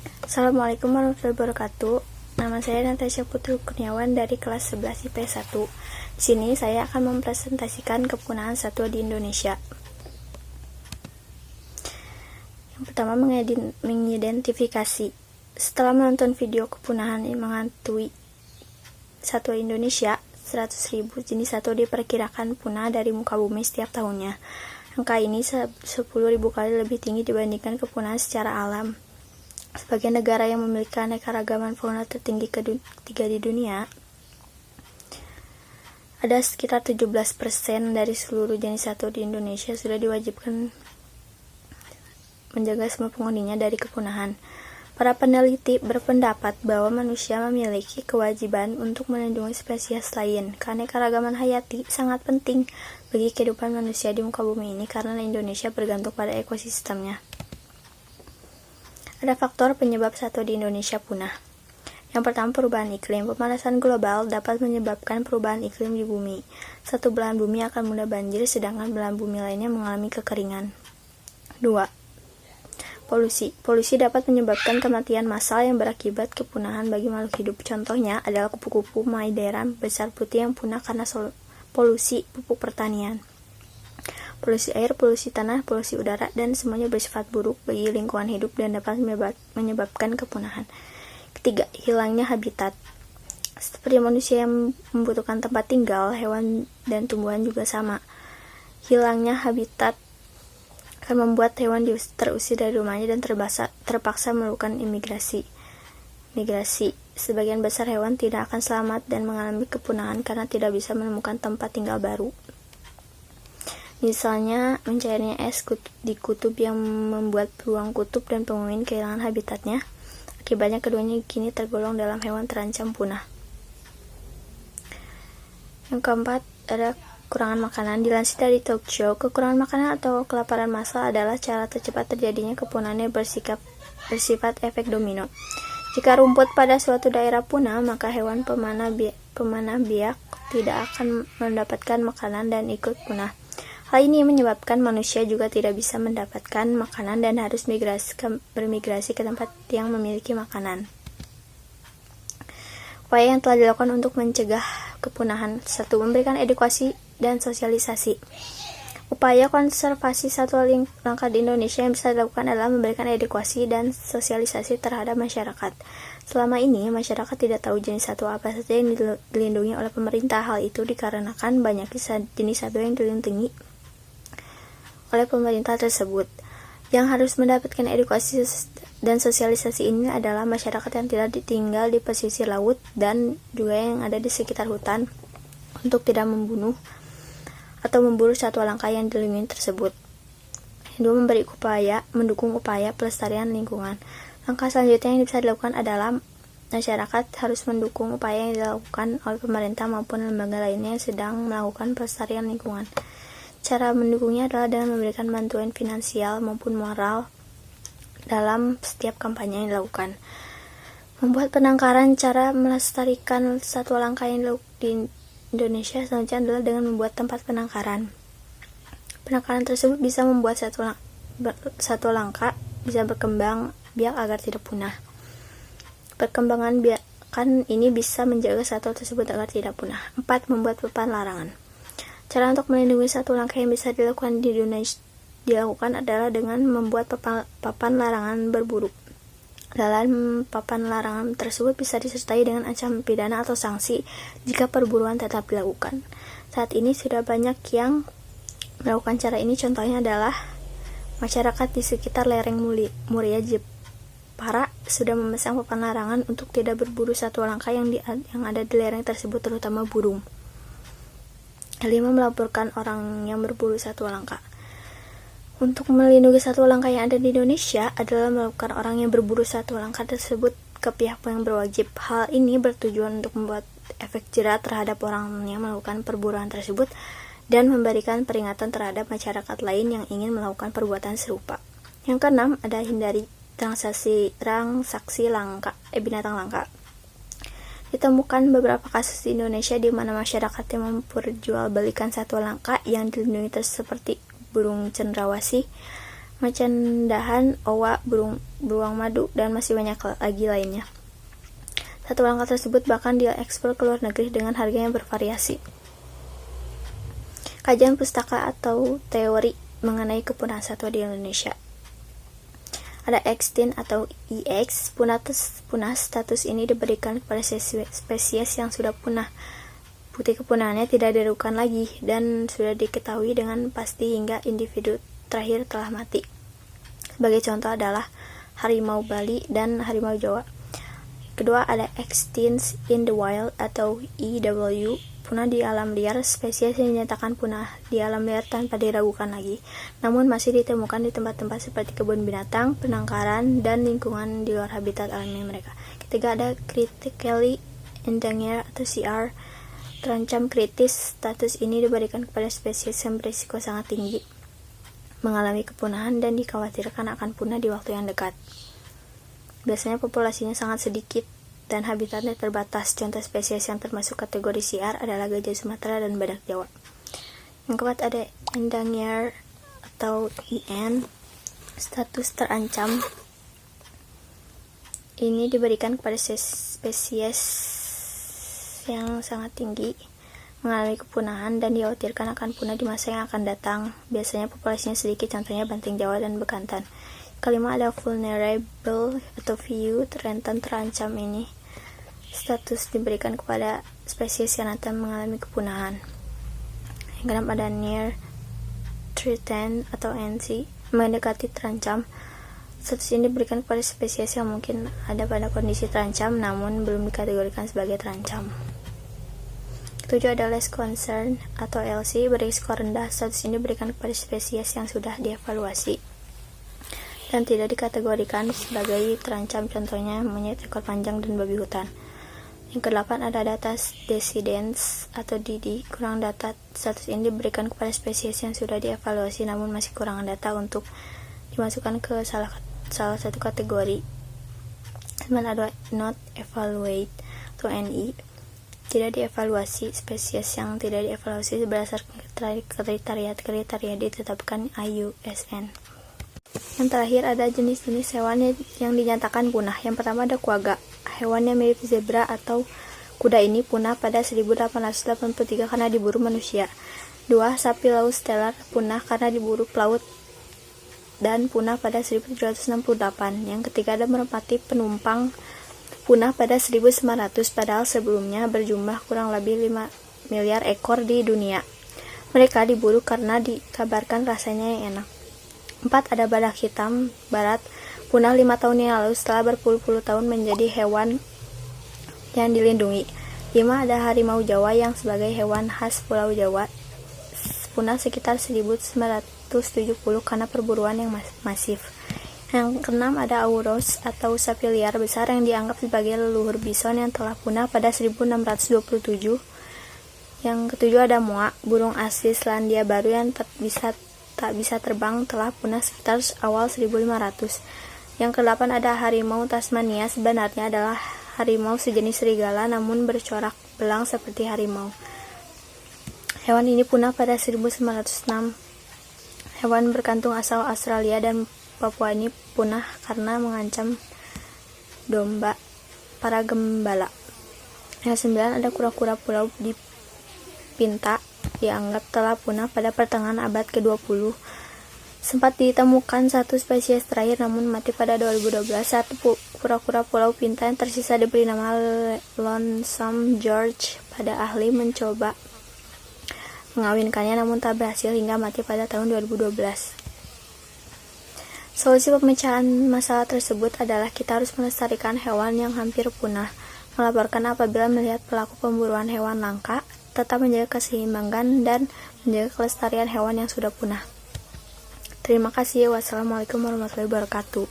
Assalamualaikum warahmatullahi wabarakatuh. Nama saya Natasha Putri Kurniawan dari kelas 11 IPS 1. Di sini saya akan mempresentasikan kepunahan satwa di Indonesia. Yang pertama, mengidentifikasi. Setelah menonton video kepunahan yang menghantui satwa Indonesia, 100.000 jenis satwa diperkirakan punah dari muka bumi setiap tahunnya. Angka ini 10.000 kali lebih tinggi dibandingkan kepunahan secara alam. Sebagai negara yang memiliki keanekaragaman fauna tertinggi ketiga di dunia, ada sekitar 17% dari seluruh jenis satwa di Indonesia sudah diwajibkan menjaga semua penghuninya dari kepunahan. Para peneliti berpendapat bahwa manusia memiliki kewajiban untuk melindungi spesies lain. Keanekaragaman hayati sangat penting bagi kehidupan manusia di muka bumi ini karena Indonesia bergantung pada ekosistemnya. Ada faktor penyebab satwa di Indonesia punah. Yang pertama, perubahan iklim. Pemanasan global dapat menyebabkan perubahan iklim di bumi. Satu belahan bumi akan mudah banjir, sedangkan belahan bumi lainnya mengalami kekeringan. 2. Polusi. Polusi dapat menyebabkan kematian massal yang berakibat kepunahan bagi makhluk hidup. Contohnya adalah kupu-kupu Maideran besar putih yang punah karena polusi pupuk pertanian. Polusi air, polusi tanah, polusi udara, dan semuanya bersifat buruk bagi lingkungan hidup dan dapat menyebabkan kepunahan. Ketiga, hilangnya habitat. Seperti manusia yang membutuhkan tempat tinggal, hewan dan tumbuhan juga sama. Hilangnya habitat akan membuat hewan terusir dari rumahnya dan terpaksa melakukan migrasi. Sebagian besar hewan tidak akan selamat dan mengalami kepunahan karena tidak bisa menemukan tempat tinggal baru. Misalnya, mencairnya es di kutub yang membuat beruang kutub dan penguin kehilangan habitatnya. Akibatnya keduanya kini tergolong dalam hewan terancam punah. Yang keempat, ada kekurangan makanan. Dilansir dari talk show, kekurangan makanan atau kelaparan massal adalah cara tercepat terjadinya kepunahan yang bersifat efek domino. Jika rumput pada suatu daerah punah, maka hewan pemanah biak tidak akan mendapatkan makanan dan ikut punah. Hal ini menyebabkan manusia juga tidak bisa mendapatkan makanan dan harus bermigrasi ke tempat yang memiliki makanan. Upaya yang telah dilakukan untuk mencegah kepunahan. 1. Memberikan edukasi dan sosialisasi. Upaya konservasi satwa langka di Indonesia yang bisa dilakukan adalah memberikan edukasi dan sosialisasi terhadap masyarakat. Selama ini, masyarakat tidak tahu jenis satwa apa saja yang dilindungi oleh pemerintah. Hal itu dikarenakan banyaknya jenis satwa yang dilindungi oleh pemerintah tersebut. Yang harus mendapatkan edukasi dan sosialisasi ini adalah masyarakat yang tidak tinggal di pesisir laut dan juga yang ada di sekitar hutan untuk tidak membunuh atau memburu satwa langka yang dilindungi tersebut. Yang 2. Mendukung upaya pelestarian lingkungan. Langkah selanjutnya yang bisa dilakukan adalah masyarakat harus mendukung upaya yang dilakukan oleh pemerintah maupun lembaga lainnya yang sedang melakukan pelestarian lingkungan. Cara mendukungnya adalah dengan memberikan bantuan finansial maupun moral dalam setiap kampanye yang dilakukan. Membuat penangkaran. Cara melestarikan satwa langka yang di Indonesia selanjutnya adalah dengan membuat tempat penangkaran. Penangkaran tersebut bisa membuat satwa langka bisa berkembang biak agar tidak punah. Perkembangan biakan ini bisa menjaga satwa tersebut agar tidak punah. 4. Membuat papan larangan. Cara untuk melindungi satwa langka yang bisa dilakukan di Indonesia adalah dengan membuat papan larangan berburu. Dalam papan larangan tersebut bisa disertai dengan ancaman pidana atau sanksi jika perburuan tetap dilakukan. Saat ini sudah banyak yang melakukan cara ini, contohnya adalah masyarakat di sekitar lereng Muria Jepara sudah memasang papan larangan untuk tidak berburu satwa langka yang ada di lereng tersebut, terutama burung. 5. Melaporkan orang yang berburu satwa langka. Untuk melindungi satwa langka yang ada di Indonesia adalah melakukan orang yang berburu satwa langka tersebut ke pihak yang berwajib. Hal ini bertujuan untuk membuat efek jerat terhadap orang yang melakukan perburuan tersebut dan memberikan peringatan terhadap masyarakat lain yang ingin melakukan perbuatan serupa. Yang keenam, ada hindari transaksi binatang langka. Ditemukan beberapa kasus di Indonesia di mana masyarakat yang memperjualbelikan satwa langka yang dilindungi seperti burung cendrawasih macan dahan, owa, beruang madu, dan masih banyak lagi lainnya. Satwa langka tersebut bahkan diekspor ke luar negeri dengan harga yang bervariasi. Kajian pustaka atau teori mengenai kepunahan satwa di Indonesia. Ada extinct atau EX, punah status ini diberikan kepada spesies yang sudah punah. Bukti kepunahannya tidak diragukan lagi dan sudah diketahui dengan pasti hingga individu terakhir telah mati. Sebagai contoh adalah harimau Bali dan harimau Jawa. Kedua ada extinct in the wild atau EW, punah di alam liar, spesies yang dinyatakan punah di alam liar tanpa diragukan lagi, namun masih ditemukan di tempat-tempat seperti kebun binatang, penangkaran, dan lingkungan di luar habitat alami mereka. Ketiga ada critically endangered atau CR, terancam kritis. Status ini diberikan kepada spesies yang berisiko sangat tinggi mengalami kepunahan dan dikhawatirkan akan punah di waktu yang dekat. Biasanya populasinya sangat sedikit dan habitatnya terbatas. Contoh spesies yang termasuk kategori CR adalah gajah Sumatera dan badak Jawa. Yang keempat ada endangered atau EN, status terancam. Ini diberikan kepada spesies yang sangat tinggi mengalami kepunahan dan dikhawatirkan akan punah di masa yang akan datang. Biasanya populasinya sedikit, contohnya banting Jawa dan bekantan. Kelima ada vulnerable atau VU, rentan terancam. Ini status diberikan kepada spesies yang rentan mengalami kepunahan. Yang keenam ada near threatened atau NC, mendekati terancam. Status ini diberikan kepada spesies yang mungkin ada pada kondisi terancam namun belum dikategorikan sebagai terancam. Ketujuh ada less concern atau LC, berisiko rendah. Status ini diberikan kepada spesies yang sudah dievaluasi dan tidak dikategorikan sebagai terancam, contohnya monyet ekor panjang dan babi hutan. Yang kedelapan ada data descendants atau DD, kurang data. Status ini diberikan kepada spesies yang sudah dievaluasi namun masih kurang data untuk dimasukkan ke salah satu kategori. Kemudian ada not evaluate atau NE, tidak dievaluasi. Spesies yang tidak dievaluasi berdasarkan kriteria ditetapkan IUCN. Yang terakhir ada jenis-jenis hewan yang dinyatakan punah. Yang pertama ada quagga, hewan yang mirip zebra atau kuda. Ini punah pada 1883 karena diburu manusia. 2. Sapi laut stellar, punah karena diburu pelaut dan punah pada 1768. Yang ketiga ada merpati penumpang, punah pada 1900, padahal sebelumnya berjumlah kurang lebih 5 miliar ekor di dunia. Mereka diburu karena dikabarkan rasanya yang enak. 4. Ada badak hitam barat, punah 5 tahun yang lalu setelah berpuluh-puluh tahun menjadi hewan yang dilindungi. 5. Ada harimau Jawa yang sebagai hewan khas Pulau Jawa, punah sekitar 1970 karena perburuan yang masif. Yang keenam ada auros atau sapi liar besar yang dianggap sebagai leluhur bison yang telah punah pada 1627. Yang ketujuh ada moa, burung asli Selandia Baru yang tak bisa terbang, telah punah sekitar awal 1500. Yang ke-8 ada harimau Tasmania, sebenarnya adalah harimau sejenis serigala namun bercorak belang seperti harimau. Hewan ini punah pada 1906. Hewan berkantung asal Australia dan Papua ini punah karena mengancam domba para gembala. Yang 9 ada kura-kura pulau di Pinta, dianggap telah punah pada pertengahan abad ke-20. Sempat ditemukan satu spesies terakhir namun mati pada 2012. Satu kura-kura pulau Pinta yang tersisa diberi nama Lonesome George pada ahli mencoba mengawinkannya namun tak berhasil hingga mati pada tahun 2012. Solusi pemecahan masalah tersebut adalah kita harus melestarikan hewan yang hampir punah, melaporkan apabila melihat pelaku pemburuan hewan langka, tetap menjaga keseimbangan dan menjaga kelestarian hewan yang sudah punah. Terima kasih. Wassalamualaikum warahmatullahi wabarakatuh.